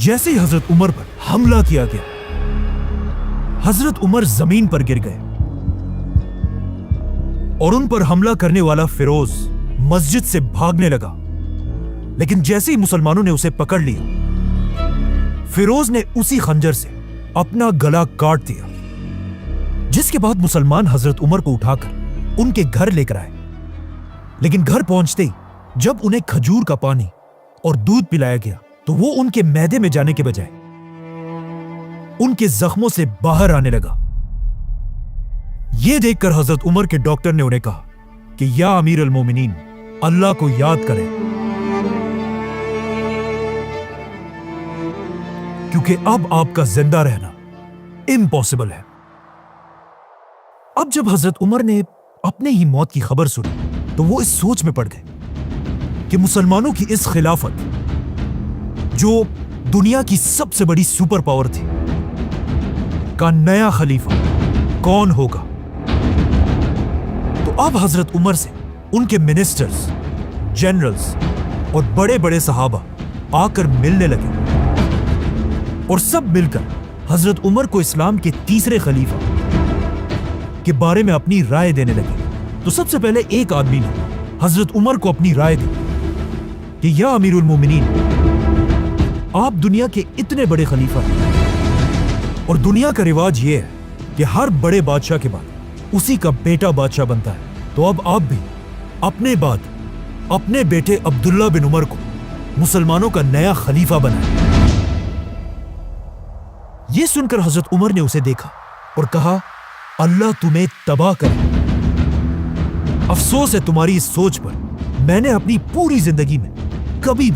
جیسے ہی حضرت عمر پر حملہ کیا گیا، حضرت عمر زمین پر گر گئے اور ان پر حملہ کرنے والا فیروز مسجد سے بھاگنے لگا، لیکن جیسے ہی مسلمانوں نے اسے پکڑ لیا، فیروز نے اسی خنجر سے اپنا گلا کاٹ دیا، جس کے بعد مسلمان حضرت عمر کو اٹھا کر ان کے گھر لے کر آئے، لیکن گھر پہنچتے ہی جب انہیں کھجور کا پانی اور دودھ پلایا گیا تو وہ ان کے معدے میں جانے کے بجائے ان کے زخموں سے باہر آنے لگا۔ یہ دیکھ کر حضرت عمر کے ڈاکٹر نے انہیں کہا کہ یا امیر المومنین، اللہ کو یاد کریں، کیونکہ اب آپ کا زندہ رہنا امپاسبل ہے۔ اب جب حضرت عمر نے اپنے ہی موت کی خبر سنی تو وہ اس سوچ میں پڑ گئے کہ مسلمانوں کی اس خلافت، جو دنیا کی سب سے بڑی سپر پاور تھی، کا نیا خلیفہ کون ہوگا۔ تو اب حضرت عمر سے ان کے منسٹرز، جنرلز اور بڑے بڑے صحابہ آ کر ملنے لگے اور سب مل کر حضرت عمر کو اسلام کے تیسرے خلیفہ کے بارے میں اپنی رائے دینے لگے۔ تو سب سے پہلے ایک آدمی نے حضرت عمر کو اپنی رائے دی کہ یا امیر المومنین، آپ دنیا کے اتنے بڑے خلیفہ ہیں اور دنیا کا رواج یہ ہے کہ ہر بڑے بادشاہ کے بعد اسی کا بیٹا بادشاہ بنتا ہے، تو اب آپ بھی اپنے بعد اپنے بیٹے عبداللہ بن عمر کو مسلمانوں کا نیا خلیفہ بنائیں۔ یہ سن کر حضرت عمر نے اسے دیکھا اور کہا، اللہ تمہیں تباہ کرے، افسوس ہے تمہاری اس سوچ پر۔ میں نے اپنی پوری زندگی میں کبھی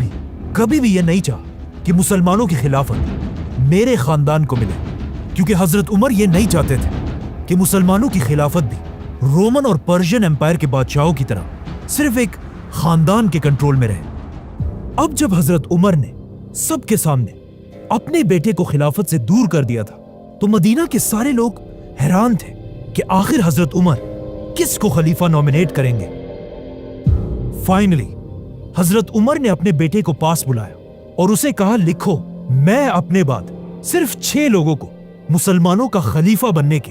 بھی یہ نہیں چاہا کہ مسلمانوں کی خلافت میرے خاندان کو ملے، کیونکہ حضرت عمر یہ نہیں چاہتے تھے کہ مسلمانوں کی خلافت بھی رومن اور پرشین امپائر کے بادشاہوں کی طرح صرف ایک خاندان کے کنٹرول میں رہے۔ اب جب حضرت عمر نے سب کے سامنے اپنے بیٹے کو خلافت سے دور کر دیا تھا تو مدینہ کے سارے لوگ حیران تھے کہ آخر حضرت عمر کس کو خلیفہ نومینیٹ کریں گے۔ فائنلی حضرت عمر نے اپنے بیٹے کو پاس بلایا اور اسے کہا، لکھو، میں اپنے بعد صرف 6 لوگوں کو مسلمانوں کا خلیفہ بننے کے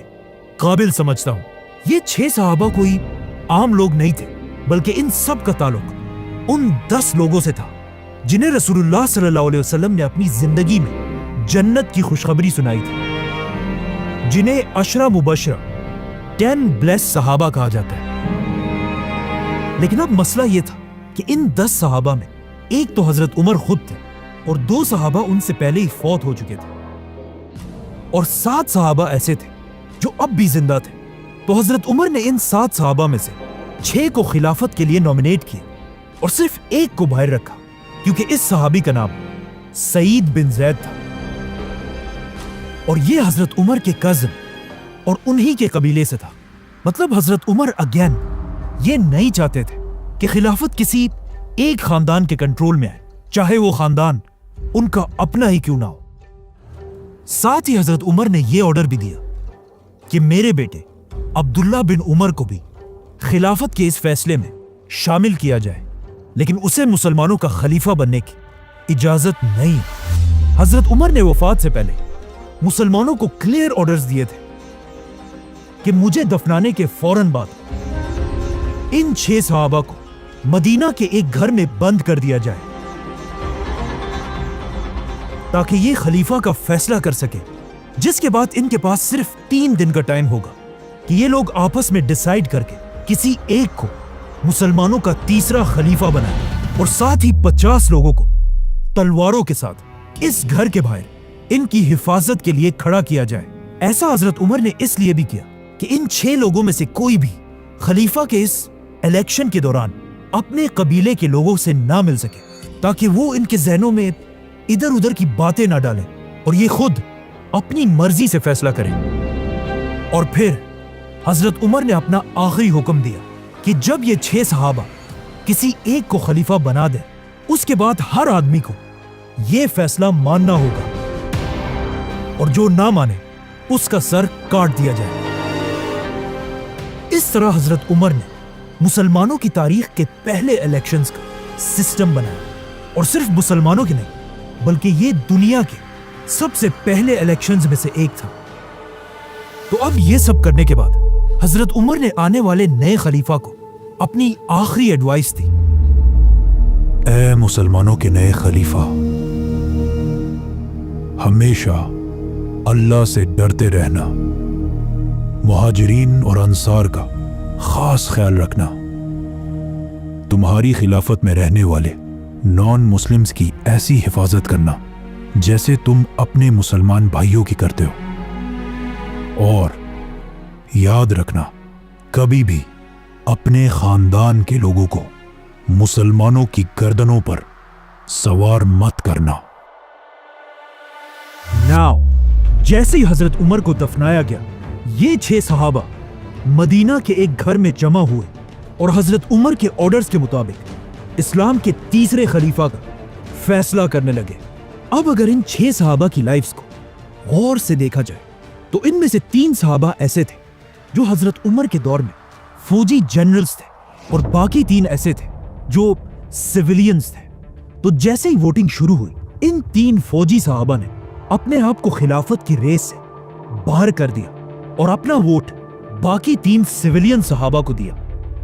قابل سمجھتا ہوں۔ یہ 6 صحابہ کوئی عام لوگ نہیں تھے، بلکہ ان سب کا تعلق ان 10 لوگوں سے تھا جنہیں رسول اللہ صلی اللہ علیہ وسلم نے اپنی زندگی میں جنت کی خوشخبری سنائی تھی، جنہیں 10 مبشرہ 10 بلیس صحابہ کہا جاتا ہے۔ لیکن اب مسئلہ یہ تھا کہ ان 10 صحابہ میں ایک تو حضرت عمر خود تھے اور 2 صحابہ ان سے پہلے ہی فوت ہو چکے تھے، اور 7 صحابہ ایسے تھے جو اب بھی زندہ تھے۔ تو حضرت عمر نے ان 7 صحابہ میں سے 6 کو خلافت کے لیے نومینیٹ کیا اور صرف ایک کو باہر رکھا، کیونکہ اس صحابی کا نام سعید بن زید تھا، اور یہ حضرت عمر کے کزن اور انہی کے قبیلے سے تھا۔ مطلب حضرت عمر اگین یہ نہیں چاہتے تھے کہ خلافت کسی ایک خاندان کے کنٹرول میں آئے، چاہے وہ خاندان ان کا اپنا ہی کیوں نہ ہو۔ ساتھ ہی حضرت عمر نے یہ آرڈر بھی دیا کہ میرے بیٹے عبداللہ بن عمر کو بھی خلافت کے اس فیصلے میں شامل کیا جائے، لیکن اسے مسلمانوں کا خلیفہ بننے کی اجازت نہیں۔ حضرت عمر نے وفات سے پہلے مسلمانوں کو کلیئر آرڈرز دیے تھے کہ مجھے دفنانے کے فوراً بعد ان 6 صحابہ کو مدینہ کے ایک گھر میں بند کر دیا جائے تاکہ یہ خلیفہ کا فیصلہ کر سکے، جس کے بعد ان کے پاس صرف 3 دن کا ٹائم ہوگا کہ یہ لوگ آپس میں ڈیسائیڈ کر کے کسی ایک کو مسلمانوں کا تیسرا خلیفہ بنائیں، اور ساتھ ہی 50 لوگوں کو تلواروں کے ساتھ اس گھر کے باہر ان کی حفاظت کے لیے کھڑا کیا جائے۔ ایسا حضرت عمر نے اس لیے بھی کیا کہ ان 6 لوگوں میں سے کوئی بھی خلیفہ کے اس الیکشن کے دوران اپنے قبیلے کے لوگوں سے نہ مل سکے، تاکہ وہ ان کے ذہنوں میں ادھر ادھر کی باتیں نہ ڈالیں اور یہ خود اپنی مرضی سے فیصلہ کریں۔ اور پھر حضرت عمر نے اپنا آخری حکم دیا کہ جب یہ 6 صحابہ کسی ایک کو خلیفہ بنا دیں، اس کے بعد ہر آدمی کو یہ فیصلہ ماننا ہوگا، اور جو نہ مانے اس کا سر کاٹ دیا جائے۔ اس طرح حضرت عمر نے مسلمانوں کی تاریخ کے پہلے الیکشنز کا سسٹم بنایا، اور صرف مسلمانوں کی نہیں बल्कि ये दुनिया के सबसे पहले इलेक्शंस में से एक था। तो अब ये सब करने के बाद हजरत उमर ने आने वाले नए खलीफा को अपनी आखिरी एडवाइस दी। ए मुसलमानों के नए खलीफा, हमेशा अल्लाह से डरते रहना, मुहाजिरीन और अंसार का खास ख्याल रखना, तुम्हारी खिलाफत में रहने वाले नॉन मुस्लिम्स की ऐसी हिफाजत करना जैसे तुम अपने मुसलमान भाइयों की करते हो, और याद रखना कभी भी अपने खानदान के लोगों को मुसलमानों की गर्दनों पर सवार मत करना। नाउ जैसे ही हजरत उमर को दफनाया गया, ये 6 सहाबा मदीना के एक घर में जमा हुए और हजरत उमर के ऑर्डर्स के मुताबिक इस्लाम के तीसरे खलीफा का फैसला करने लगे। अब अगर इन 6 सहाबा की लाइफ्स को गौर से देखा जाए तो इनमें से 3 सहाबा ऐसे थे जो हजरत उमर के दौर में फौजी जनरल्स थे और बाकी 3 ऐसे थे जो सिविलियंस थे। तो जैसे ही वोटिंग शुरू हुई, इन 3 फौजी सहाबा ने अपने आप को खिलाफत की रेस से बाहर कर दिया और अपना वोट बाकी 3 सिविलियन सहाबा को दिया,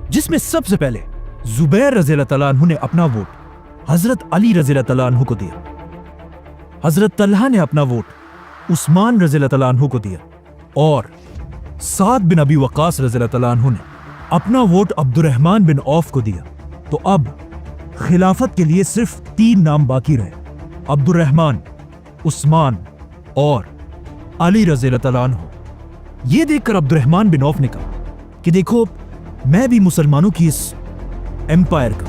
जिसमें सबसे पहले जुबैर रज़ियल्लाहु तआला अन्हु ने अपना वोट हजरत अली रज़ियल्लाहु तआला अन्हु को दिया। हजरत तल्हा ने अपना वोट उस्मान रज़ियल्लाहु तआला अन्हु को दिया और साद बिन अबी वक्कास रज़ियल्लाहु तआला अन्हु ने अपना वोट अब्दुर्रहमान बिन औफ को दिया। तो अब खिलाफत के लिए सिर्फ 3 नाम बाकी रहे, अब्दुर्रहमान, उस्मान और अली रज़ियल्लाहु तआला अन्हु। ये देखकर अब्दुर्रहमान बिन औफ ने कहा कि देखो, मैं भी मुसलमानों की इस एम्पायर का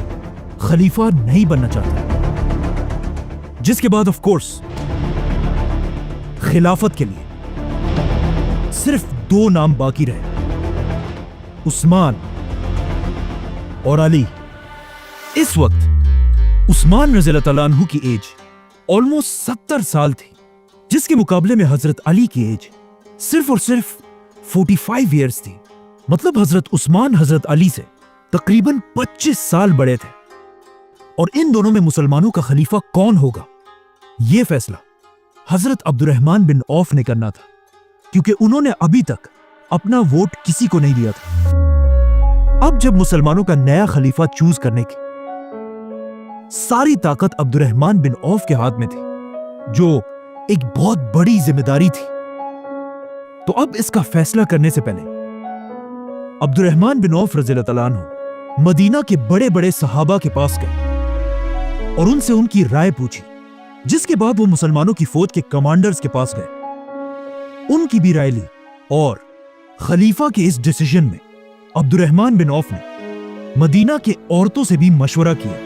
खलीफा नहीं बनना चाहता। जिसके बाद ऑफ कोर्स खिलाफत के लिए सिर्फ 2 नाम बाकी रहे, उस्मान और अली। इस वक्त उस्मान रज़ियल्लाहु तआला अन्हु की एज ऑलमोस्ट 70 साल थी, जिसके मुकाबले में हजरत अली की एज सिर्फ और सिर्फ 45 ईयर्स थी। मतलब हजरत उस्मान हजरत अली से तकरीबन 25 साल बड़े थे। और इन दोनों में मुसलमानों का खलीफा कौन होगा, यह फैसला हजरत अब्दुर्रहमान बिन औफ ने करना था, क्योंकि उन्होंने अभी तक अपना वोट किसी को नहीं दिया था। अब जब मुसलमानों का नया खलीफा चूज करने की सारी ताकत अब्दुर्रहमान बिन औफ के हाथ में थी, जो एक बहुत बड़ी जिम्मेदारी थी, तो अब इसका फैसला करने से पहले अब्दुर्रहमान बिन औफ रज़ियल्लाहु तआला अन्हु मदीना के बड़े बड़े सहाबा के पास गए और उनसे उनकी राय पूछी। जिसके बाद वो मुसलमानों की फौज के कमांडर्स के पास गए, उनकी भी राय ली और खलीफा के इस डिसीजन में अब्दुर्रहमान बिन औफ ने मदीना के औरतों से भी मशवरा किया।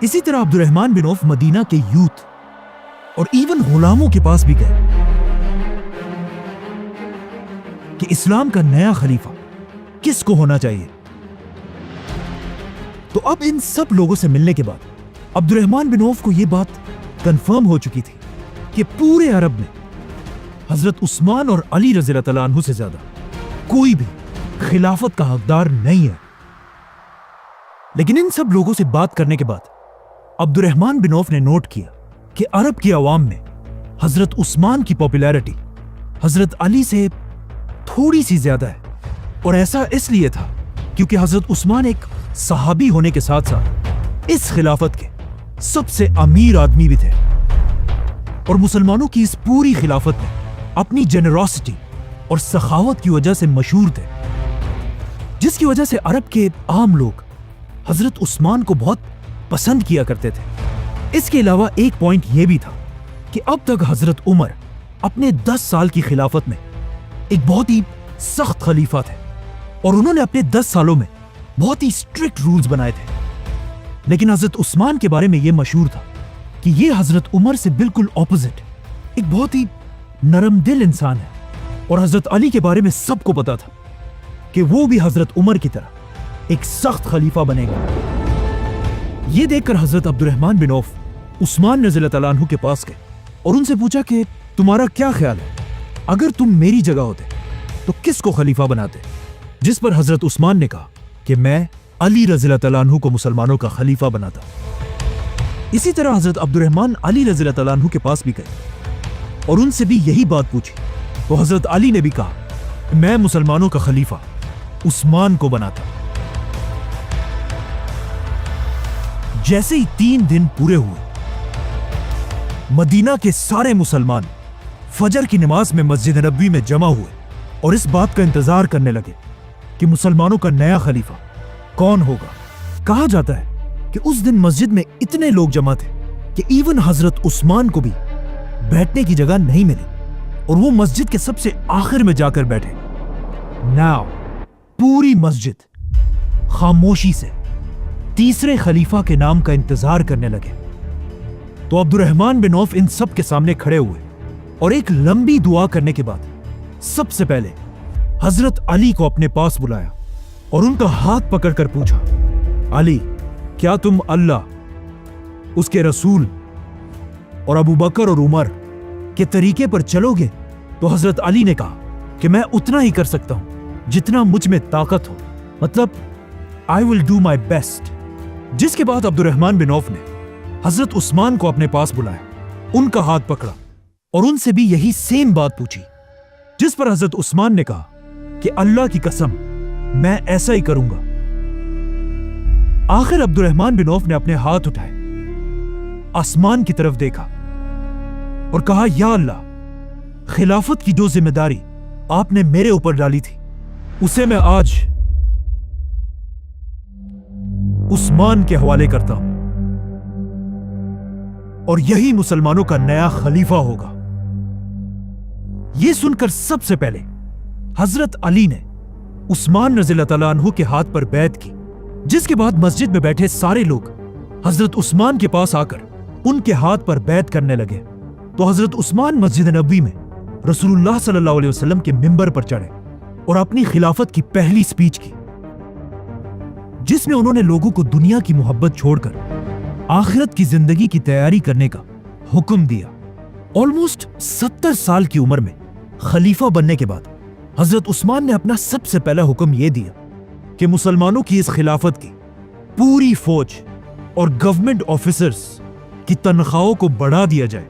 इसी तरह अब्दुर्रहमान बिन औफ मदीना के यूथ और इवन गुलामों के पास भी गए कि इस्लाम का नया खलीफा किसको होना चाहिए। तो अब इन सब लोगों से मिलने के बाद अब्दुर्रहमान बिन औफ को यह बात कंफर्म हो चुकी थी कि पूरे अरब में हजरत उस्मान और अली रज़ियल्लाहु तआला अन्हु से ज्यादा कोई भी खिलाफत का हकदार नहीं है। लेकिन इन सब लोगों से बात करने के बाद अब्दुर्रहमान बिन औफ ने नोट किया कि अरब की आवाम में हजरत उस्मान की पॉपुलैरिटी हजरत अली से थोड़ी सी ज्यादा है। और ऐसा इसलिए था क्योंकि हजरत उस्मान एक सहाबी होने के साथ साथ इस खिलाफत के सबसे अमीर आदमी भी थे और मुसलमानों की इस पूरी खिलाफत में अपनी जेनरोसिटी और सखावत की वजह से मशहूर थे, जिसकी वजह से अरब के आम लोग हजरत उस्मान को बहुत पसंद किया करते थे। इसके अलावा एक पॉइंट यह भी था कि अब तक हजरत उमर अपने 10 साल की खिलाफत में एक बहुत ही सख्त खलीफा थे और उन्होंने अपने 10 सालों में बहुत ही स्ट्रिक्ट रूल्स बनाए थे। लेकिन हजरत उस्मान के बारे में यह मशहूर था कि यह हजरत उमर से बिल्कुल ऑपोजिट एक बहुत ही नरम दिल इंसान है। और हजरत अली के बारे में सबको पता था कि वो भी हजरत उमर की तरह एक सख्त खलीफा बनेगा। यह देखकर हजरत अब्दुर्रहमान बिन औफ उस्मान रज़ियल्लाहु तआला अन्हु के पास गए और उनसे पूछा कि तुम्हारा क्या ख्याल है, अगर तुम मेरी जगह होते तो किसको खलीफा बनाते। जिस पर हजरत उस्मान ने कहा कि मैं अली रज़ियल्लाहु तआला अन्हु को मुसलमानों का खलीफा बनाता। इसी तरह हजरत अब्दुर्रहमान अली रज़ी अल्लाह तआला अन्हु के पास भी गए और उनसे भी यही बात पूछी। तो हजरत अली ने भी कहा मैं मुसलमानों का खलीफा उस्मान को बनाता। जैसे ही 3 दिन पूरे हुए, मदीना के सारे मुसलमान फजर की नमाज में मस्जिद नबवी में जमा हुए और इस बात का इंतजार करने लगे कि मुसलमानों का नया खलीफा कौन होगा। कहा जाता है कि उस दिन मस्जिद में इतने लोग जमा थे कि इवन हजरत उस्मान को भी बैठने की जगह नहीं मिली और वो मस्जिद के सबसे आखिर में जाकर बैठे। नाउ पूरी मस्जिद खामोशी से तीसरे खलीफा के नाम का इंतजार करने लगे। तो अब्दुर्रहमान बिन औफ इन सब के सामने खड़े हुए और एक लंबी दुआ करने के बाद सबसे पहले हजरत अली को अपने पास बुलाया और उनका हाथ पकड़कर पूछा, अली, क्या तुम अल्लाह, उसके रसूल और अबू बकर और उमर के तरीके पर चलोगे? तो हजरत अली ने कहा कि मैं उतना ही कर सकता हूं जितना मुझ में ताकत हो, मतलब I will do my best. जिसके बाद अब्दुर्रहमान बिन औफ ने हजरत उस्मान को अपने पास बुलाया, उनका हाथ पकड़ा और उनसे भी यही सेम बात पूछी, जिस पर हजरत उस्मान ने कहा कि अल्लाह की कसम मैं ऐसा ही करूंगा। आखिर अब्दुर्रहमान बिन औफ ने अपने हाथ उठाए, आसमान की तरफ देखा और कहा, या अल्लाह, खिलाफत की जो जिम्मेदारी आपने मेरे ऊपर डाली थी उसे मैं आज उस्मान के हवाले करता हूं और यही मुसलमानों का नया खलीफा होगा। यह सुनकर सबसे पहले हजरत अली ने उस्मान रज़ी अल्लाह तआला अन्हु के हाथ पर बैत की, जिसके बाद मस्जिद में बैठे सारे लोग हजरत उस्मान के पास आकर उनके हाथ पर बैत करने लगे। तो हजरत उस्मान मस्जिद नबवी में रसूलुल्लाह सल्लल्लाहु अलैहि वसल्लम के मिंबर पर चढ़े और अपनी खिलाफत की पहली स्पीच की, जिसमें उन्होंने लोगों को दुनिया की मोहब्बत छोड़कर आखिरत की जिंदगी की तैयारी करने का हुक्म दिया। ऑलमोस्ट 70 साल की उम्र में खलीफा बनने के बाद हजरत उस्मान ने अपना सबसे पहला हुक्म यह दिया कि मुसलमानों की इस खिलाफत की पूरी फौज और गवर्नमेंट ऑफिसर्स की तनख्वाहों को बढ़ा दिया जाए।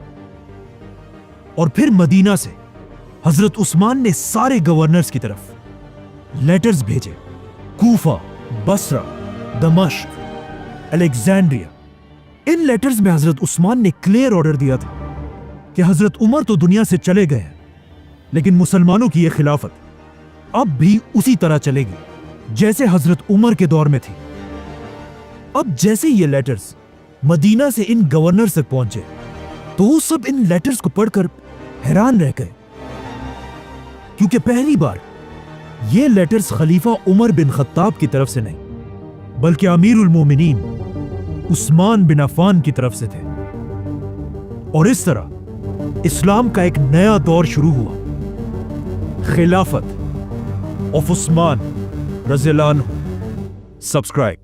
और फिर मदीना से हजरत उस्मान ने सारे गवर्नर्स की तरफ लेटर्स भेजे, कूफा, बसरा, दमश्क, अलेक्जेंड्रिया। इन लेटर्स में हजरत उस्मान ने क्लियर ऑर्डर दिया था कि हजरत उमर तो दुनिया से चले गए हैं, लेकिन मुसलमानों की यह खिलाफत अब भी उसी तरह चलेगी जैसे हजरत उमर के दौर में थी। अब जैसे ये लेटर्स मदीना से इन गवर्नर तक पहुंचे तो वो सब इन लेटर्स को पढ़कर हैरान रह गए, क्योंकि पहली बार ये लेटर्स खलीफा उमर बिन खत्ताब की तरफ से नहीं बल्कि अमीरुल मोमिनीन उस्मान बिन अफ़ान की तरफ से थे। और इस तरह इस्लाम का एक नया दौर शुरू हुआ, खिलाफत ऑफ उस्मान रज़ियल्लाहु अन्हु। सब्सक्राइब।